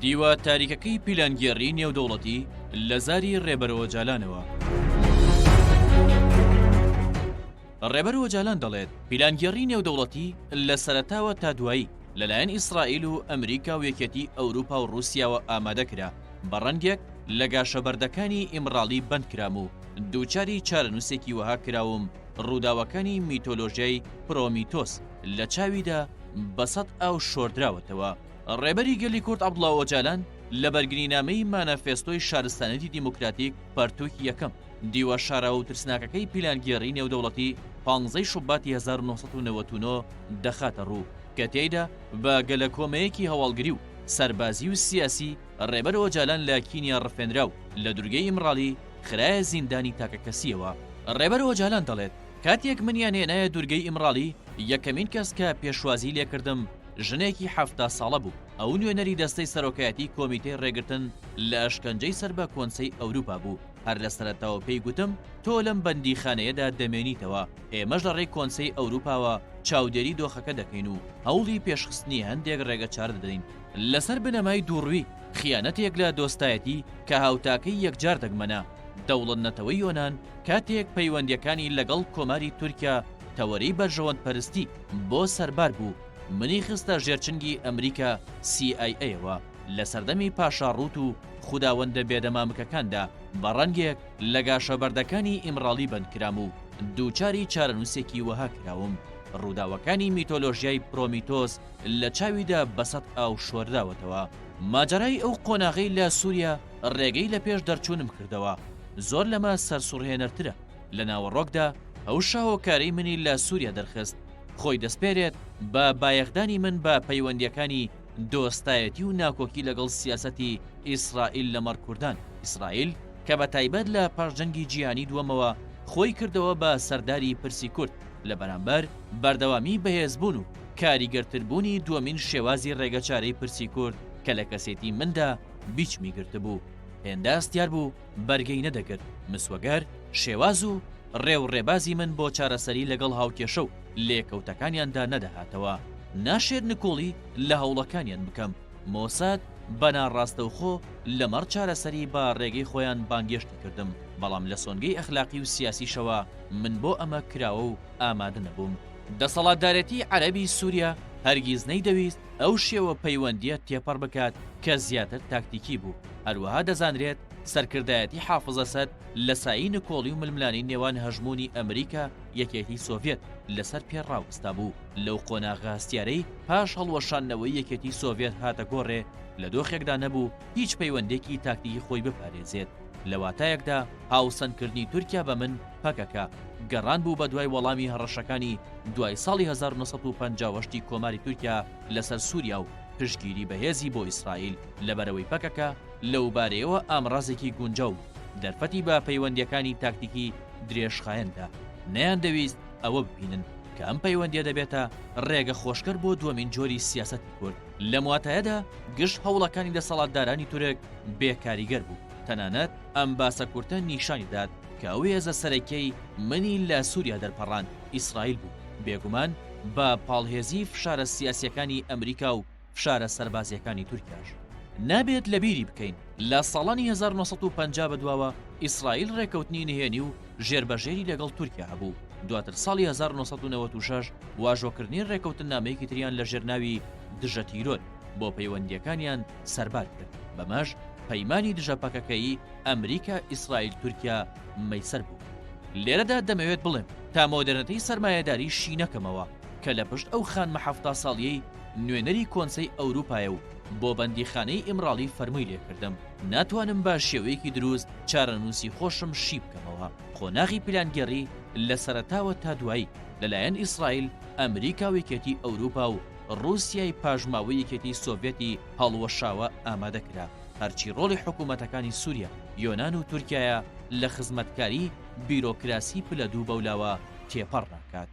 دیوە تاریکەکەی پیلانگێڕی نێودەوڵەتی لە زاری ڕێبەرەوە جالانەوە. ڕێبەرەوە جالان دەڵێت پیلانگێڕی نێودەوڵەتی لە سەرەتاوە تا دوایی لەلایەن ئیسرائیل و ئەمریکا و یەکێتی ئەوروپا و رووسیاوە ئامادەکرا بە ڕەنگێک لە گاشەبەردەکانی ئیمڕاڵی بەندکرام و دووچاری چارەنووسێکی وەها کراوم ڕووداوەکانی میتۆلۆژیای پرۆمیتۆس لە چاویدا بەسەد ئاو شۆردراوەتەوە. ڕێبەری گەلی کورد عەبدوڵڵا ئۆجالان لە بەرگرینامەی مانەفێستۆی شارستانەتی دیموکراتیک پەرتووکی یەکەم دیوە شاراوە و ترسناکەکەی پیلانگێڕی نێودەوڵەتی 15 شوباتی 1999 دەخاتە ڕوو کە تێیدا بە گەلە کۆمەیەکی هەواڵگری و سەربازی و سیاسی ڕێبەر ئۆجالان لە کینیا ڕفێنرا و لە دوورگەی ئیمڕاڵی خرایە زیندانی تاکەکەسیەوە. ڕێبەر ئۆجالان دەڵێت کاتێک منیان هێنایە دوورگەی ئیمڕاڵی یەکەمین کەس کە پێشوازی لێکردم ژنێکی 70 ساڵە بوو. ئەو نوێنەری دەستەی سەرۆکایەتی کۆمیتەی ڕێگرتن لە ئەشکەنجەی سەر بە کۆنسەی ئەوروپا بوو. هەر لە سەرەتاوە پێی گوتم تۆ لەم بەندیخانەیەدا دەمێنیتەوە، ئێمەش لە ڕێی کۆنسەی ئەوروپاوە چاودێری دۆخەکە دەکەین و هەوڵی پێشخستنی هەندێک ڕێگە چار دەدەین لەسەر بنەمای دووڕووی خیانەتێک لە دۆستایەتی کە هاوتاکەی یەکجار دەگمەنە. دەوڵەت نەتەوەی یۆنان کاتێک پەیوەندیەکانی لەگەڵ کۆماری تورکیا تەوەرەی بەرژەوەند پەرستی بۆ سەربار بوو، منی خستە ژێرچنگی ئەمریکا CIA-ەوە لە سەردەمی پاشاڕووت و خوداوەندە بێدەمامکەکاندا بە ڕەنگێک لە گاشەبەردەکانی ئیمڕاڵی بەندکرام و دووچاری چارەنووسێکی وەها کراوم. ڕووداوەکانی میتۆلۆژیای پرۆمیتۆس لە چاویدا بەسەد ئاو شۆرداوەتەوە. ماجەرای ئەو قۆناغەی لە سووریا ڕێگەی لە پێش دەرچوونم کردەوە. زۆر لەمە سەرسوڕهێنەرترە لە ناوەڕۆکدا ئەو شاوۆکارەی منی لە سووریا دەرخست خۆی دەسپێرێت بە بایەخدانی من بە پەیوەندیەکانی دۆستایەتی و ناکۆکی لەگەڵ سیاسەتی ئیسرائیل لە مەڕکوردان. ئیسرائیل کە بە تایبەت لە پاشجەنگی جیهانی دووەمەوە خۆی کردەوە بە سەرداری پرسی کورد لە بەرامبەر بەردەوامی بەهێزبوون و کاریگەرتربوونی دووەمین شێوازی ڕێگەچارەی پرسی کورد کە لە کەسێتی مندا بیچمی گرتبوو. هێنداستیار بوو بەرگەی نەدەگرت. مسوەگەر شێواز و ڕێو ڕێبازی من بۆ چارەسەری لەگەڵ هاوکێشە و لێکەوتەکانیاندا نەدەهاتەوە. ناشێت نکۆڵی لە هەوڵەکانیان بکەم. مۆساد بەناڕاستەوخۆ لەمەڕ چارەسەری بە ڕێگەی خۆیان بانگێشتی کردم، بەڵام لە سۆنگەی ئەخلاقی و سیاسیشەوە من بۆ ئەمە کراوە و ئامادە نەبووم. دەسەڵاتدارەتی عەرەبی سووریا هەرگیز نەیدەویست ئەو شێوە پەیوەندیە تێپەڕ بکات کە زیاتر تاکتیکی بوو. هەروەها دەزانرێت سەرکردایەتی حافز ئەسەد لە سایی نکۆڵی و ململانی نێوان هەژموونی ئەمریکا یەکێتی سۆڤێت لەسەر پێڕاوستا بوو. لەو قۆناغاستیارەی پاش هەڵوەشاندنەوەی یەکێتی سۆڤێت هاتە گۆڕێ لە دۆخێکدا نەبوو هیچ پەیوەندێکی تاکتیکی خۆی بپارێزێت. لە واتایەکدا هاوسەنگکردنی تورکیا بە من پەکەکە گەڕان بوو بە دوای وەڵامی هەڕەشەکانی دوای ساڵی 1950 کۆماری تورکیا لەسەر سووریا و پشتگیری بەهێزی بۆ ئیسرائیل. لەبەرەوەی پەکەکە لەو بارەیەوە ئامڕازێکی گونجە و دەرفەتی بە پەیوەندیەکانی تاکتیکی درێژخایەندا نەیان دەویست ئەوە ببینن کە ئەم پەیوەندیە دەبێتە ڕێگە خۆشکەر بۆ دووەمین جۆری سیاسەتی کورد. لەم واتایەدا گشت هەوڵەکانی دەسەڵاتدارانی تورک بێکاریگەر بوو. تەنانەت ئەم باسە کورتە نیشانی داد کە ئەو هێزە سەرەکیەی منی لە سووریا دەرپەڕان ئیسرائیل بوو، بێگومان بە پاڵهێزی فشارە سیاسیەکانی ئەمریکا و فشارە سەربازیەکانی تورکیاش. نابێت لەبیری بکەین لە ساڵانی 1950 بەدواوە ئیسرائیل ڕێکەوتنی نهێنی و ژێربەژێری لەگەڵ تورکیا هەبوو. دواتر ساڵی 1996 واژۆکردنی ڕێکەوتن نامەیەکی تریان لە ژێرناوی دژە تیرۆت بۆ پەیوەندیەکانیان سەربار کرد. بەمەش پەیمانی دژە پەکەکەیی ئەمریکا ئیسرائیل تورکیا مەیسەر بوو. لێرەدا دەمەوێت بڵێم تا مۆدرنەتەی سەرمایەداری شی نەکەمەوە کە لە پشت ئەو خانمە 70 ساڵیەی نوێنەری کۆنسەی ئەوروپایە و بۆ بەندیخانەی ئیمڕاڵی فەرمووی لێکردم ناتوانم بە شێوەیەکی دروست چارەنووسی خۆشم شی بکەمەوە. خۆناغی پلانگێڕی لە سەرەتاوە تا دوایی لەلایەن ئیسرائیل، ئەمریکا و یەکێتی ئەوروپا و رووسیای پاژماوەی یەکێتی سۆڤێتی هەڵوەشاوە ئامادەکرا. هەرچی ڕۆڵی حکوومەتەکانی سووریا، یۆنان و تورکیایە لە خزمەتکاری بیرۆکراسی پلە دوو بەولاوە تێپەڕ ناکات.